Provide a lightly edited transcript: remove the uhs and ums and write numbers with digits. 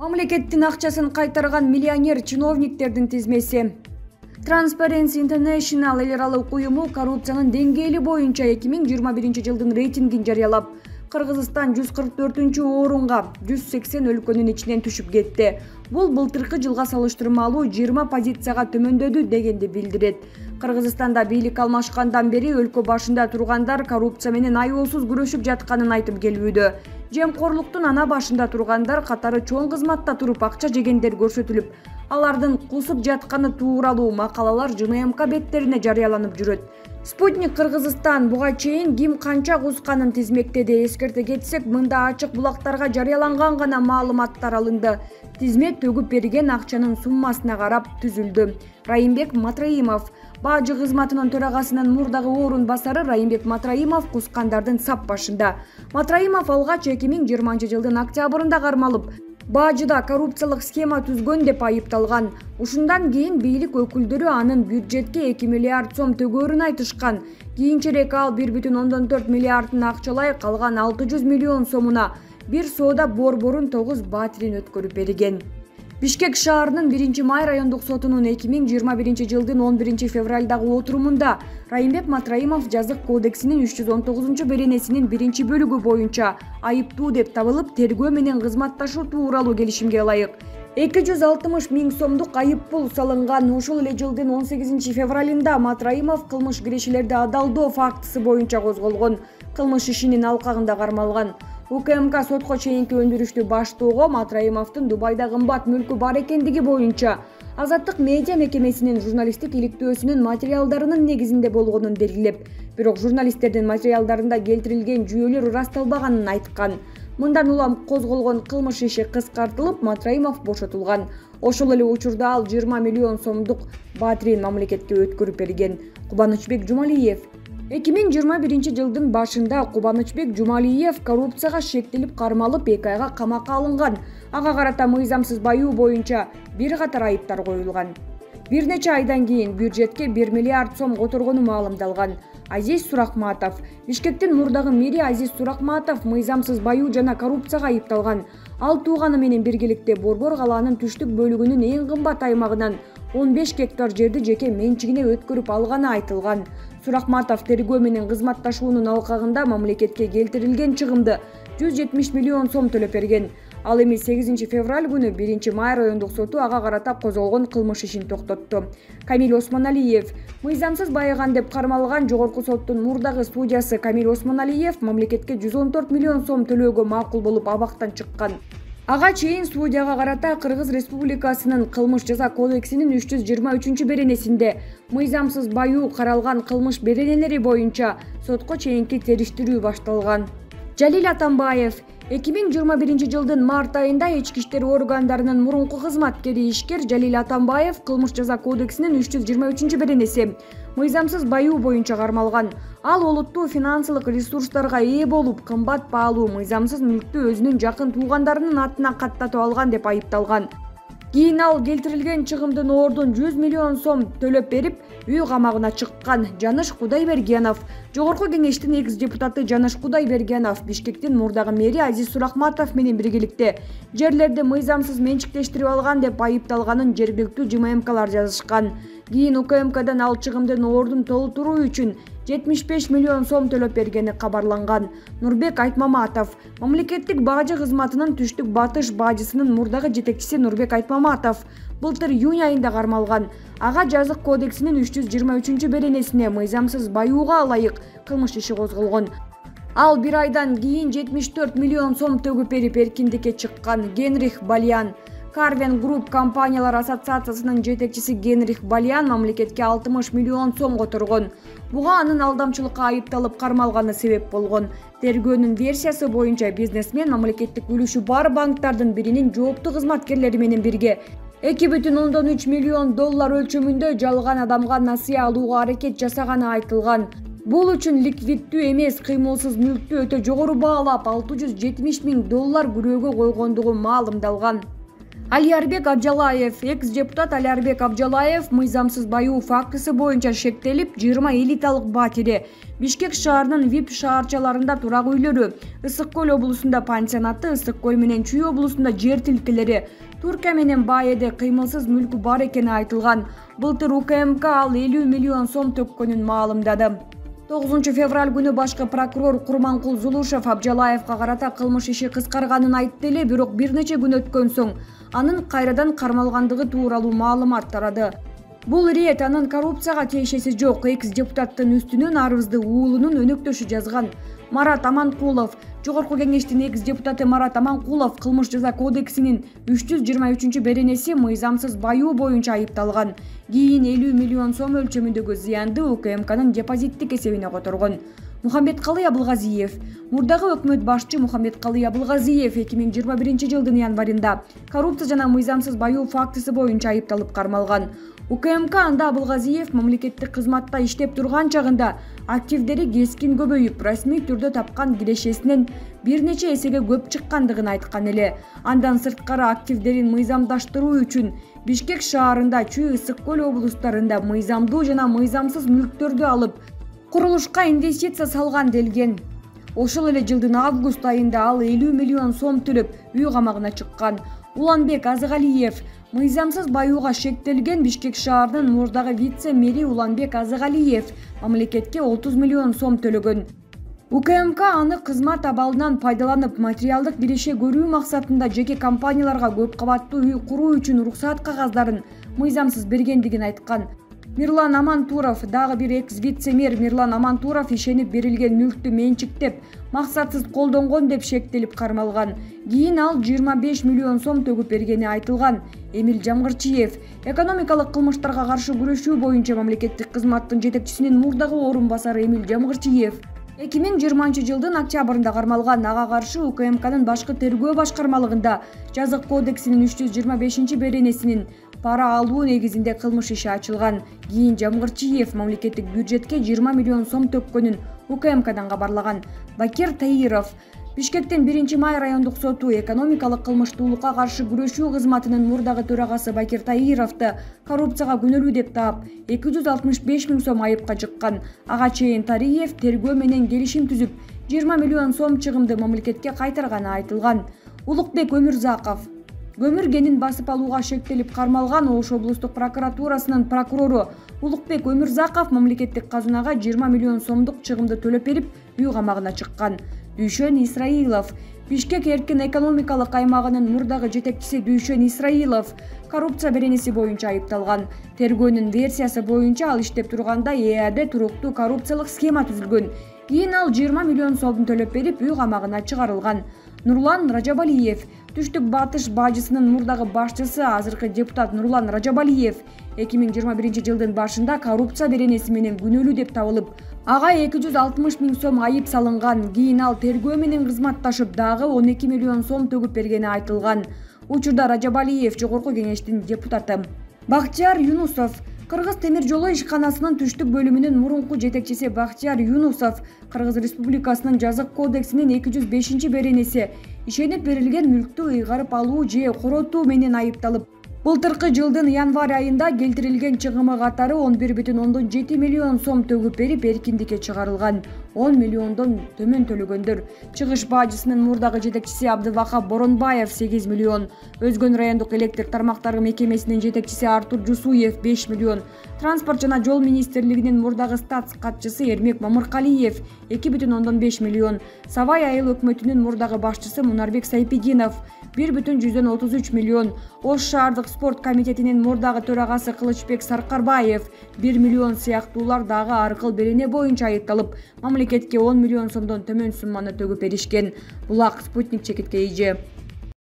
Мамлекеттин акчасын кайтарган миллионер чиновниктердин тизмеси. Transparency International эл аралык уюму коррупциянын деңгээли боюнча 2021 жылдын рейтингин жарыялап, Кыргызстан 144-орунга 180 өлкөнүн ичинен түшүп кетти. Бул былтыркы жылга салыштырмалуу 20 позицияга төмөндөдү дегенди билдирет. Кыргызстанда бийлик алмашкандан бери өлкө башында тургандар коррупция менен аеосуз күрөшүп жатканын айтып келүүдө. Жемкорлуктун ана башында тургандар катары чоң кызматта туруп акча жегендер көрсөтүлүп, алардын кусуп жатканы тууралуу макалалар ЖММК беттерине жарыяланып жүрөт. Спутник Кыргызстан буга чейин ким канча кусканын тизмектеди. Эскерте кетсек, мында ачык булактарга жарыяланган гана маалыматтар алынды. Тизме төгүп берген акчанын суммасына карап түзүлдү. Райымбек Матраимов, Бажы кызматынын төрагасынын мурдагы орун басары Райымбек Матраимов кускандардын сап башында. Матраимов алгач 2020 жылдын октябрында кармалып, Бажыда коррупциялык схема түзгөн деп айыпталган. Ушундан кийин бийлик өкүлдөрү анын бюджетке 2 миллиард сом төгөрүн айтышкан. Кийинчерээк ал 1,4 миллиардын акчалай, калган 600 миллион сомуна бир соода борборун 9 батирин өткөрүп берген. Бишкек шаарынын 1-Май райондук сотунун 2021 жылдын 11 февралдагы отурумунда Райымбек Матраимов жазык кодексинин 319 беренесинин 1-бөлүгү боюнча айыптуу деп табылып, тергөө менен кызматташуу тууралуу келишимге ылайык 260 миң сомдук айыппул салынган. Ушул эле жылдын 18 февралында Матраимов кылмыш кирешилерди адалдоо фактысы боюнча козголгон. Кылмыш ишинин алкагында кармалган. УКМК сотко чейинки өндүрүштү баштоого Матраимовдун Дубайда кымбат мүлкү бар экендиги боюнча Азаттык медиа мекемесинин журналисттик иликтөөсүнүн материалдарынын негизинде болгонун белгилеп, бирок журналисттердин материалдарында келтирилген жүйөлөр ырасталбаганын айткан. Мындан улам козголгон кылмыш иши кыскартылып, Матраимов бошотулган. Ошол эле учурда ал 20 миллион сомдук батирин мамлекетке өткөрүп берген. Кубанычбек Жумалиев 2021 жылдын башында Кубанычбек Жумалиев коррупцияга шектелип кармалып 2 айга камакка алынган. Ага карата мыйзамсыз баюу боюнча бир катар айыптар коюлган. Бир нече айдан кийин бюджетке 1 миллиард сом которгону маалымдалган. Азиз Суракматов, Бишкектин мурдагы мэри Азиз Суракматов мыйзамсыз баюу жана коррупцияга айыпталган. Ал тууганы менен биргеликте Борбор калаанын түштүк бөлүгүнүн эң кымбат аймагынан 15 гектар жерди жеке менчигине өткөрүп алганы айтылган. Суракматов тергөө менен кызматташуунун алкагында мамлекетке келтирилген чыгымды 170 миллион сом төлөп берген. Ал эми 8 февраль күнү 1-Май райондук соту ага карата козголгон кылмыш ишин токтотту. Камил Осмоналиев мыйзамсыз байыган деп кармалган. Жогорку соттун мурдагы судьясы Камил Осмоналиев мамлекетке 114 миллион сом төлөөгө макул болуп абактан чыккан. Ага чейин судьяга карата Кыргыз Республикасынын кылмыш жаза кодексинин 323 беренесинде мыйзамсыз баюу каралган кылмыш беренелери боюнча сотко чейинки териштирүү башталган. Жалил Атамбаев 2021 жылдын март айында ички иштер органдарынын мурунку кызматкери ишкер Жалил Атамбаев кылмыш жаза кодексинин 323 беренеси мыйзамсыз баюу боюнча кармалган. Ал олуттуу финансылык ресурстарга ээ болуп, кымбат баалуу мыйзамсыз мүлктү өзүнүн жакын туугандарынын атына каттатып алган деп айыпталган. Кийин ал келтирилген чыгымдын ордун 100 миллион сом төлөп берип, үй камагына чыккан. Жаныш Кудайбергенов, Жогорку кеңештин экс-депутаты Жаныш Кудайбергенов Бишкектин мурдагы мэри Азиз Суракматов менен биргеликте жерлерди мыйзамсыз менчиктештирип алган деп айыпталганын жергиликтүү ЖММКлар жазышкан. Кийин УКМКдан ал чыгымдын ордун толтуруу үчүн 75 миллион сом төлөп бергени кабарланган. Нурбек Айтмаматов, мамлекеттик бажы кызматынын түштүк батыш бажысынын мурдагы жетекчиси Нурбек Айтмаматов былтыр июнь айында кармалган. Ага жазык кодексинин 323 беренесине мыйзамсыз баюуга ылайык кылмыш иши козголгон. Ал бир айдан кийин 74 миллион сом төгүп берип эркиндикке чыккан. Генрих Бальян, Карвен Групп компаниялар ассоциациясынын жетекчиси Генрих Бальян мамлекетке 60 миллион сом которгон. Буга анын алдамчылыкка айыпталып кармалганы себеп болгон. Тергөөнүн версиясы боюнча бизнесмен мамлекеттик үлүшү бар банктардын биринин жооптуу кызматкерлери менен бирге 2,3 миллион доллар өлчөмүндө жалган адамга насыя алууга аракет жасаганы айтылган. Бул үчүн ликвиддүү эмес кыймылсыз мүлктү өтө жогору баалап 670 миң доллар күрөөгө койгондугу маалымдалган. Алиярбек Абжалаев. Экс-депутат Алиярбек Абжалаев мыйзамсыз баюу фактысы боюнча шектелип, 20 элиталык батири, Бишкек шаарынын ВИП шаарчаларында турак үйлөрү, Ысык Көл облусунда пансионаты, Ысык Көл менен Чүй облусунда жер тилкелери, Туркия менен Баэде кыймылсыз мүлкү бар экени айтылган. Былтыр УКМК ал 50 миллион сом төккөнүн маалымдады. 9 февраль күнү башкы прокурор Курманкул Зулушев Абжалаевга карата кылмыш иши кыскарганын айтты эле, бирок бир нече күн өткөн соң анын кайрадан кармалгандыгы тууралуу маалымат тарады. Бул ирет анын коррупцияга тиешеси жок экс-депутаттын үстүнөн арызды уулунун өнөктөшү жазган. Марат Аманкулов, Жогорку кеңештин экс-депутаты Марат Аманкулов кылмыш жаза кодексинин 323 беренеси мыйзамсыз баюу боюнча айыпталган. Кийин 50 миллион сом өлчөмүндөгү зыянды УКМКнын депозиттик эсебине которгон. Мухамбеткалый Абылгазиев. Мурдагы өкмөт башчы Мухамбеткалый Абылгазиев 2021 жылдын январында коррупция жана мыйзамсыз баюу фактысы боюнча айыпталып кармалган. УКМК анда Абылгазиев мамлекеттик кызматта иштеп турган чагында активдери кескин көбөйүп, расмий түрдө тапкан кирешесинен бир нече эсеге көп чыккандыгын айткан эле. Андан сырткары активдерин мыйзамдаштыруу үчүн Бишкек шаарында, Чүй, Ысык Көл облустарында мыйзамдуу жана мыйзамсыз мүлктөрдү алып, курулушка инвестиция салган делген. Ошол эле жылдын август айында ал 50 миллион сом төлөп үй камагына чыккан. Уланбек Азыгалиев. Мыйзамсыз баюуга шектелген Бишкек шаарынын мурдагы вице-мэри Уланбек Азыгалиев мамлекетке 30 миллион сом төлөгөн. УКМК аны кызмат абалынан пайдаланып, материалдык киреше көрүү максатында жеке компанияларга көп кабаттуу үй куруу үчүн уруксаат кагаздарын мыйзамсыз бергендигин айткан. Мирлан Амантуров, дагы бир экс-вице-мэр Мирлан Амантуров ишенип берилген мүлктү менчиктеп, максатсыз колдонгон деп шектелип кармалган. Кийин ал 25 миллион сом төгүп бергени айтылган. Эмил Жамгырчиев, экономикалык кылмыштарга каршы күрөшүү боюнча мамлекеттик кызматтын жетекчисинин мурдагы орун басары Эмил Жамгырчиев 2020 жылдын октябрында кармалган. Ага каршы УКМКнын башкы тергөө башкармалыгында жазык кодексинин 325 беренесинин пара алуу негизинде кылмыш иши ачылган. Кийин Жамгырчиев мамлекеттик бюджетке 20 миллион сом төккөнүн УКМКдан кабарлаган. Бакир Таиров, Бишкектин 1 май райондук соту экономикалык кылмыштуулукка каршы күрөшүү кызматынын мурдагы төрагасы Бакир Таировду коррупцияга күнөлүү деп таап 265 миң сом айыпка жыккан. Ага чейин Тариев тергөө менен келишим түзүп 20 миллион сом чыгымды мамлекетке кайтарганы айтылган. Улукбек Өмүрзаков. Көмүр кенин басып алууга шектелип кармалган Ош облустук прокуратурасынын прокурору Улукбек Өмүрзаков мамлекеттик казынага 20 миллион сомдук чыгымды төлөп берип, үй камагына чыккан. Дүйшөн Исраилов. Бишкек эркин экономикалык аймагынын мурдагы жетекчиси Дүйшөн Исраилов коррупция беренеси боюнча айыпталган. Тергөөнүн версиясы боюнча ал иштеп турганда ЭАде туруктуу коррупциялык схема түзүлгөн. Кийин ал 20 миллион сом төлөп берип, үй камагына чыгарылган. Нурлан Ражабалиев. Түштүк Батыш бажысынын мурдагы башчысы азыркы депутат Нурлан Ражабалиев 2021 жылдын башында коррупция беренеси менен күнөөлүү деп табылып, ага 260 миң сом айып салынган. Кийин ал тергөө менен кызматташып, дагы 12 миллион сом төгүп бергени айтылган. Учурда Ражабалиев Жогорку кеңештин депутаты. Бактияр Юнусов. Кыргыз темир жолу ишканасынын түштүк бөлүмүнүн мурунку жетекчиси Бактияр Юнусов Кыргыз Республикасынын жазык кодексинин 205 беренеси ишенип берилген мүлктү ыйгарып алуу же коротуу менен айыпталып, былтыркы жылдын январь айында келтирилген чыгымы катары 11,7 миллион сом төгүп берип, эркиндикке чыгарылган. 10 миллиондон төмөн төлөгөндөр. Чыгыш бажысынын мурдагы жетекчиси Абдывахап Боронбаев 8 миллион, Өзгөн райондук электр тармактары мекемесинин жетекчиси Артур Жусуев 5 миллион, Транспорт жана жол министрлигинин мурдагы статс катчысы Эрмек Мамыркалиев 2,5 миллион, Сабай айыл өкмөтүнүн мурдагы башчысы Мунарбек Сайпигинов 1,133 миллион, Ош шаардык спорт комитетинин мурдагы төрагасы Кылычбек Саркарбаев 1 миллион сыяктуулар дагы аркыл берене боюнча айыпталып, мамлекетке 10 миллион сомдон төмөн сумманы төгүп беришкен. Булак Спутник чекитке ийже.